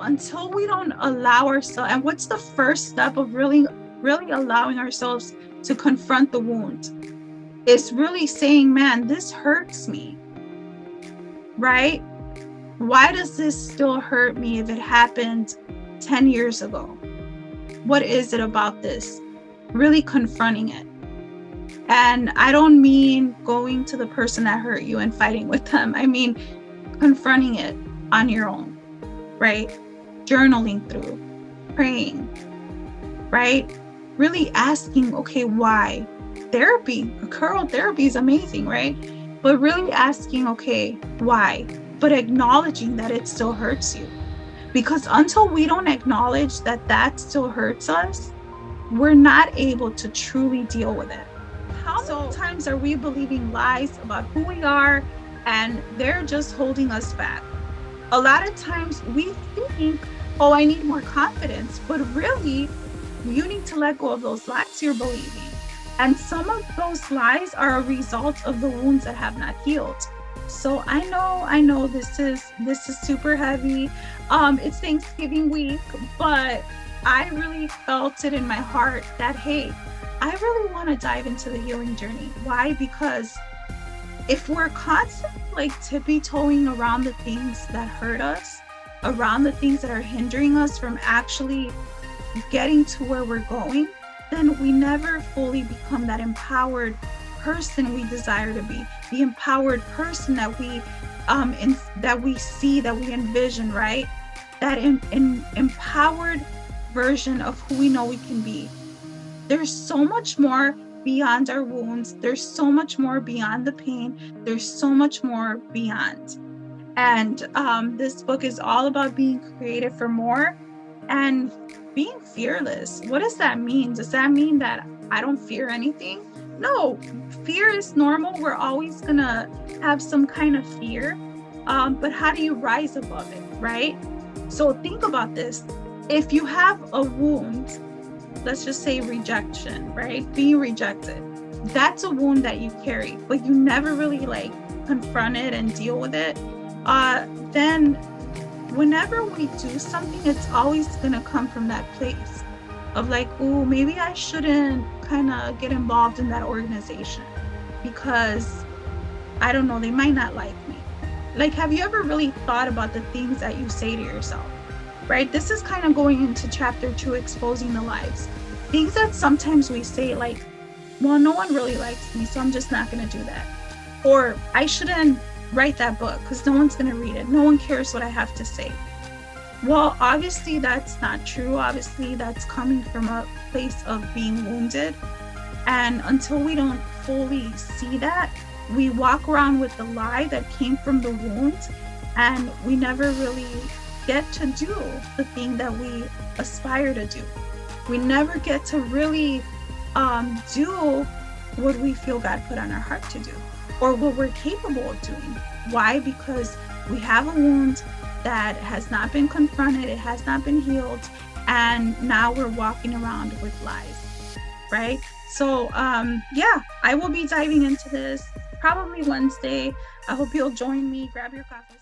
until we don't allow ourselves, and what's the first step of really allowing ourselves to confront the wound? Is really saying, man, this hurts me, right? Why does this still hurt me if it happened 10 years ago? What is it about this? Really confronting it. And I don't mean going to the person that hurt you and fighting with them. I mean confronting it on your own, right? Journaling through, praying, right? Really asking, okay, why? Therapy, curl therapy is amazing, right? But really asking, okay, why? But acknowledging that it still hurts you. Because until we don't acknowledge that that still hurts us, we're not able to truly deal with it. How many times are we believing lies about who we are and they're just holding us back? A lot of times we think, oh, I need more confidence, but really you need to let go of those lies you're believing. And some of those lies are a result of the wounds that have not healed. So I know this is super heavy. It's Thanksgiving week, but I really felt it in my heart that, hey, I really want to dive into the healing journey. Why? Because if we're constantly like tippy-toeing around the things that hurt us, around the things that are hindering us from actually getting to where we're going, then we never fully become that empowered person we desire to be, the empowered person that we see, that we envision, right? That empowered version of who we know we can be. There's so much more beyond our wounds. There's so much more beyond the pain. There's so much more beyond. And this book is all about being creative for more and being fearless. What does that mean? Does that mean that I don't fear anything? No, fear is normal. We're always gonna have some kind of fear. But how do you rise above it, right? So think about this. If you have a wound, let's just say rejection, right? Being rejected. That's a wound that you carry, but you never really like confront it and deal with it. Then whenever we do something, it's always gonna come from that place of like, oh, maybe I shouldn't kind of get involved in that organization because I don't know, they might not like me. Like, have you ever really thought about the things that you say to yourself, right? This is kind of going into chapter 2, exposing the lies. Things that sometimes we say like, well, no one really likes me, so I'm just not going to do that. Or I shouldn't write that book because no one's going to read it. No one cares what I have to say. Well, obviously that's not true. Obviously that's coming from a place of being wounded. And until we don't fully see that, we walk around with the lie that came from the wound, and we never really get to do the thing that we aspire to do. We never get to really do what we feel God put on our heart to do, or what we're capable of doing. Why? Because we have a wound that has not been confronted, it has not been healed, and now we're walking around with lies, right? So yeah, I will be diving into this probably Wednesday. I hope you'll join me. Grab your coffee.